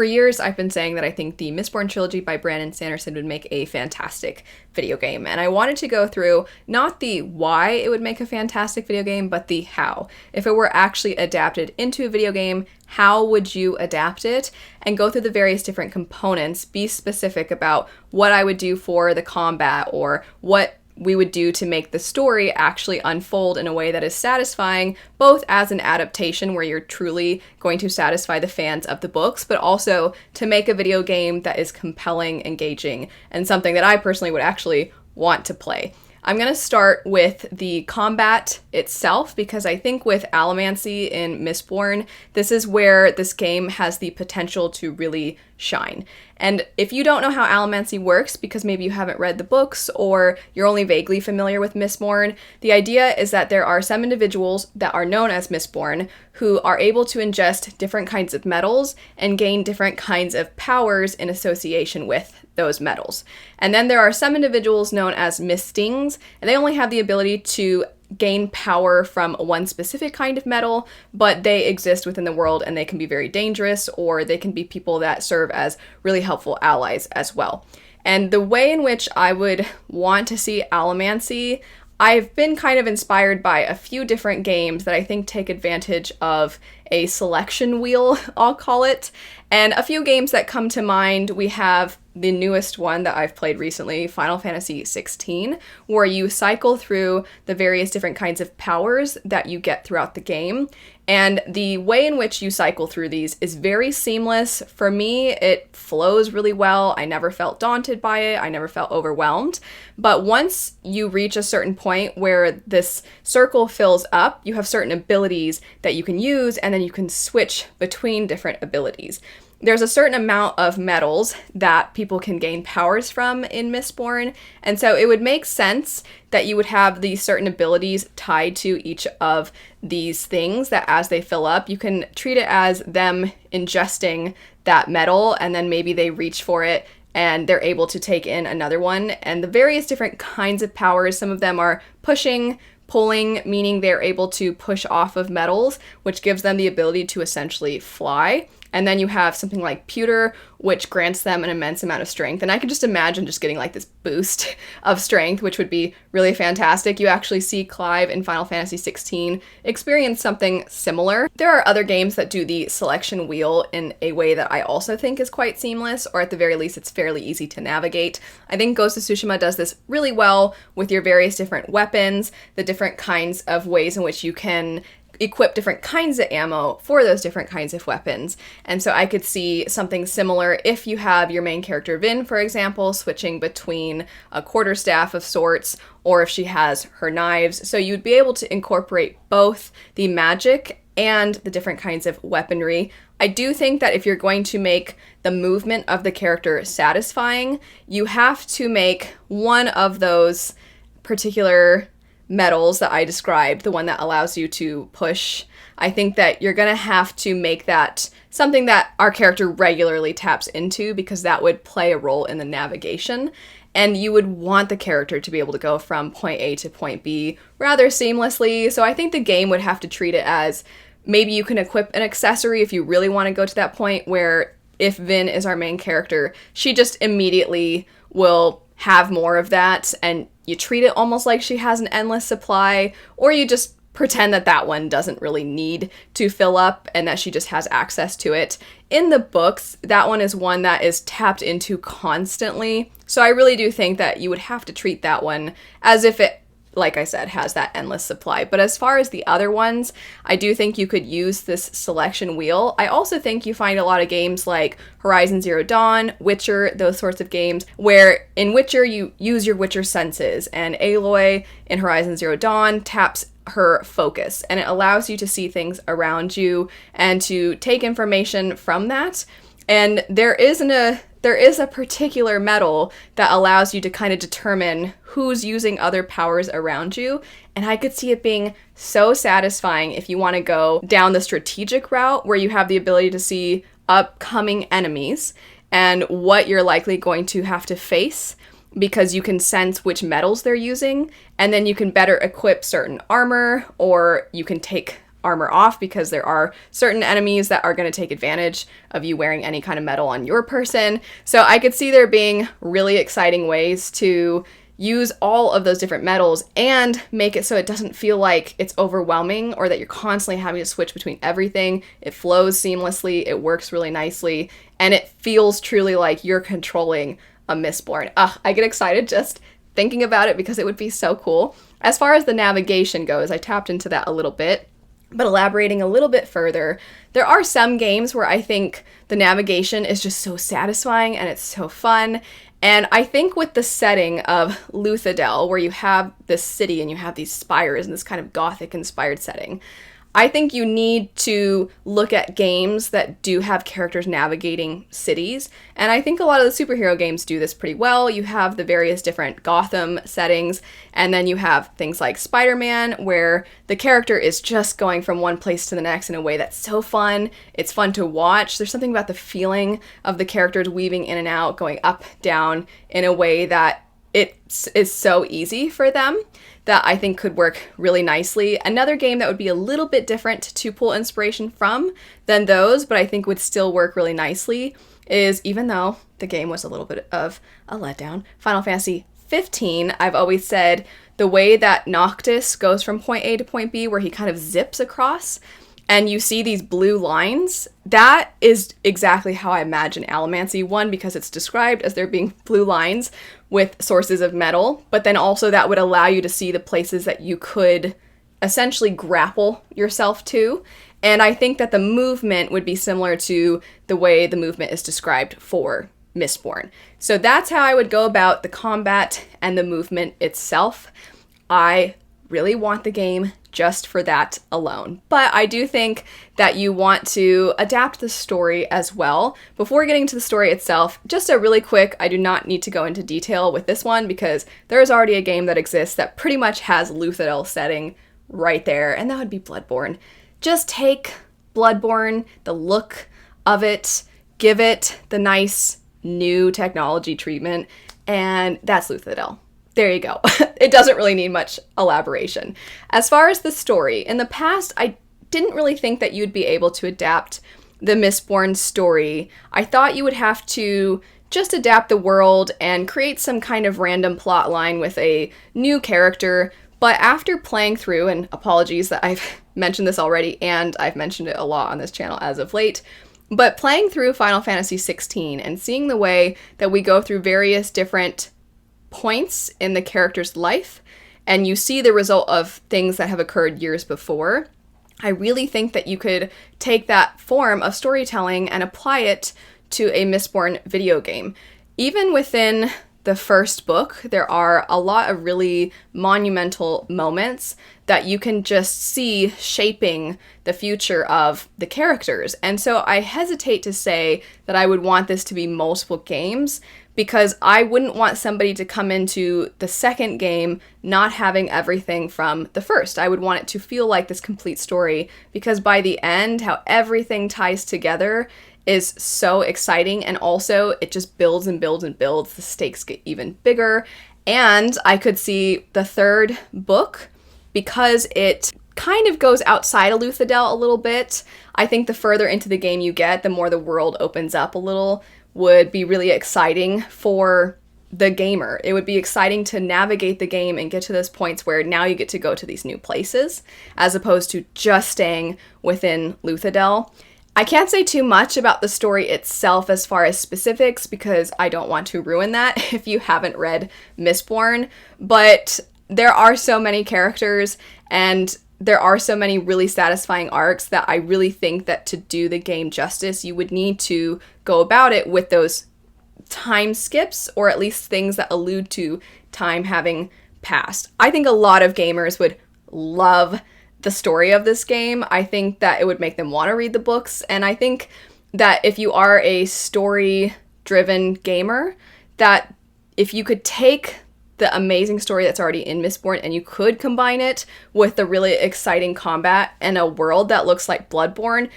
For years, I've been saying that I think the Mistborn trilogy by Brandon Sanderson would make a fantastic video game, and I wanted to go through not the why it would make a fantastic video game, but the how. If it were actually adapted into a video game, how would you adapt it? And go through the various different components, be specific about what I would do for the combat, or what we would do to make the story actually unfold in a way that is satisfying, both as an adaptation where you're truly going to satisfy the fans of the books, but also to make a video game that is compelling, engaging, and something that I personally would actually want to play. I'm going to start with the combat itself, because I think with Allomancy in Mistborn, this is where this game has the potential to really shine. And if you don't know how Allomancy works, because maybe you haven't read the books or you're only vaguely familiar with Mistborn, the idea is that there are some individuals that are known as Mistborn who are able to ingest different kinds of metals and gain different kinds of powers in association with those metals. And then there are some individuals known as Mistings, and they only have the ability to gain power from one specific kind of metal, but they exist within the world and they can be very dangerous, or they can be people that serve as really helpful allies as well. And the way in which I would want to see Allomancy, I've been kind of inspired by a few different games that I think take advantage of a selection wheel, I'll call it. And a few games that come to mind, we have the newest one that I've played recently, Final Fantasy 16, where you cycle through the various different kinds of powers that you get throughout the game. And the way in which you cycle through these is very seamless. For me, it flows really well. I never felt daunted by it. I never felt overwhelmed. But once you reach a certain point where this circle fills up, you have certain abilities that you can use, and then you can switch between different abilities. There's a certain amount of metals that people can gain powers from in Mistborn, and so it would make sense that you would have these certain abilities tied to each of these things, that as they fill up, you can treat it as them ingesting that metal, and then maybe they reach for it and they're able to take in another one. And the various different kinds of powers, some of them are pushing, pulling, meaning they're able to push off of metals, which gives them the ability to essentially fly. And then you have something like pewter, which grants them an immense amount of strength. And I can just imagine just getting like this boost of strength, which would be really fantastic. You actually see Clive in Final Fantasy 16 experience something similar. There are other games that do the selection wheel in a way that I also think is quite seamless, or at the very least, it's fairly easy to navigate. I think Ghost of Tsushima does this really well with your various different weapons, the different kinds of ways in which you can equip different kinds of ammo for those different kinds of weapons. And so I could see something similar if you have your main character Vin, for example, switching between a quarterstaff of sorts, or if she has her knives. So you'd be able to incorporate both the magic and the different kinds of weaponry. I do think that if you're going to make the movement of the character satisfying, you have to make one of those particular metals that I described, the one that allows you to push. I think that you're gonna have to make that something that our character regularly taps into, because that would play a role in the navigation. And you would want the character to be able to go from point A to point B rather seamlessly. So I think the game would have to treat it as, maybe you can equip an accessory if you really want to go to that point where, if Vin is our main character, she just immediately will have more of that, and you treat it almost like she has an endless supply, or you just pretend that that one doesn't really need to fill up and that she just has access to it. In the books, that one is one that is tapped into constantly, so I really do think that you would have to treat that one as if it, like I said, has that endless supply. But as far as the other ones, I do think you could use this selection wheel. I also think you find a lot of games like Horizon Zero Dawn, Witcher, those sorts of games, where in Witcher you use your Witcher senses, and Aloy in Horizon Zero Dawn taps her focus, and it allows you to see things around you and to take information from that. And there is a particular metal that allows you to kind of determine who's using other powers around you. And I could see it being so satisfying if you want to go down the strategic route, where you have the ability to see upcoming enemies and what you're likely going to have to face, because you can sense which metals they're using, and then you can better equip certain armor, or you can take armor off because there are certain enemies that are going to take advantage of you wearing any kind of metal on your person. So I could see there being really exciting ways to use all of those different metals and make it so it doesn't feel like it's overwhelming or that you're constantly having to switch between everything. It flows seamlessly, it works really nicely, and it feels truly like you're controlling a Mistborn. I get excited just thinking about it because it would be so cool. As far as the navigation goes, I tapped into that a little bit. But elaborating a little bit further, there are some games where I think the navigation is just so satisfying and it's so fun. And I think with the setting of Luthadel, where you have this city and you have these spires and this kind of Gothic-inspired setting, I think you need to look at games that do have characters navigating cities. And I think a lot of the superhero games do this pretty well. You have the various different Gotham settings, and then you have things like Spider-Man, where the character is just going from one place to the next in a way that's so fun. It's fun to watch. There's something about the feeling of the characters weaving in and out, going up, down, in a way that it is so easy for them that I think could work really nicely. Another game that would be a little bit different to pull inspiration from than those, but I think would still work really nicely, is, even though the game was a little bit of a letdown, Final Fantasy 15. I've always said the way that Noctis goes from point A to point B, where he kind of zips across, and you see these blue lines, that is exactly how I imagine Allomancy. One, because it's described as there being blue lines with sources of metal, but then also that would allow you to see the places that you could essentially grapple yourself to. And I think that the movement would be similar to the way the movement is described for Mistborn. So that's how I would go about the combat and the movement itself. I really want the game just for that alone. But I do think that you want to adapt the story as well. Before getting to the story itself, just a really quick, I do not need to go into detail with this one because there is already a game that exists that pretty much has Luthadel setting right there, and that would be Bloodborne. Just take Bloodborne, the look of it, give it the nice new technology treatment, and that's Luthadel. There you go. It doesn't really need much elaboration. As far as the story, in the past, I didn't really think that you'd be able to adapt the Mistborn story. I thought you would have to just adapt the world and create some kind of random plot line with a new character. But after playing through, and apologies that I've mentioned this already, and I've mentioned it a lot on this channel as of late, but playing through Final Fantasy 16 and seeing the way that we go through various different points in the character's life, and you see the result of things that have occurred years before, I really think that you could take that form of storytelling and apply it to a Mistborn video game. Even within the first book, there are a lot of really monumental moments that you can just see shaping the future of the characters. And so I hesitate to say that I would want this to be multiple games, because I wouldn't want somebody to come into the second game not having everything from the first. I would want it to feel like this complete story, because by the end, how everything ties together is so exciting, and also it just builds and builds and builds. The stakes get even bigger, and I could see the third book, because it kind of goes outside of Luthadel a little bit. I think the further into the game you get, the more the world opens up a little, would be really exciting for the gamer. It would be exciting to navigate the game and get to those points where now you get to go to these new places, as opposed to just staying within Luthadel. I can't say too much about the story itself as far as specifics, because I don't want to ruin that if you haven't read Mistborn, but there are so many characters and there are so many really satisfying arcs that I really think that to do the game justice, you would need to go about it with those time skips, or at least things that allude to time having passed. I think a lot of gamers would love the story of this game. I think that it would make them want to read the books, and I think that if you are a story-driven gamer, that if you could take the amazing story that's already in Mistborn and you could combine it with the really exciting combat and a world that looks like Bloodborne,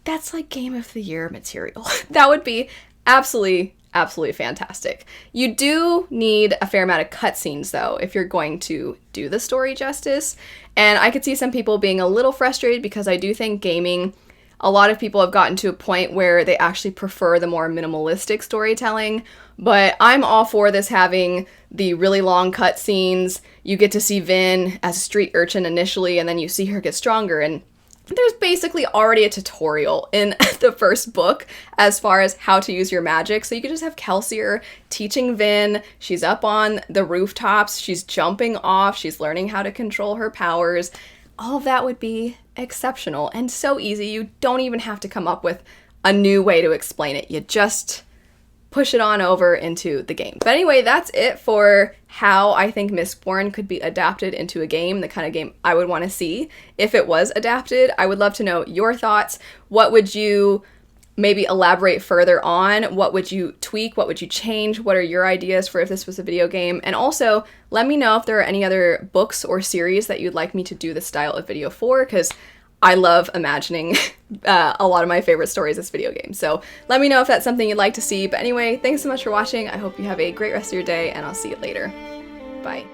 that's like Game of the Year material. That would be absolutely absolutely fantastic. You do need a fair amount of cutscenes, though, if you're going to do the story justice. And I could see some people being a little frustrated because I do think gaming, a lot of people have gotten to a point where they actually prefer the more minimalistic storytelling. But I'm all for this having the really long cutscenes. You get to see Vin as a street urchin initially, and then you see her get stronger, and there's basically already a tutorial in the first book as far as how to use your magic. So you could just have Kelsier teaching Vin. She's up on the rooftops. She's jumping off. She's learning how to control her powers. All of that would be exceptional and so easy. You don't even have to come up with a new way to explain it. You just push it on over into the game. But anyway, that's it for how I think Mistborn could be adapted into a game, the kind of game I would want to see if it was adapted. I would love to know your thoughts. What would you maybe elaborate further on? What would you tweak? What would you change? What are your ideas for if this was a video game? And also, let me know if there are any other books or series that you'd like me to do this style of video for, because I love imagining a lot of my favorite stories as video games. So let me know if that's something you'd like to see. But anyway, thanks so much for watching. I hope you have a great rest of your day, and I'll see you later. Bye.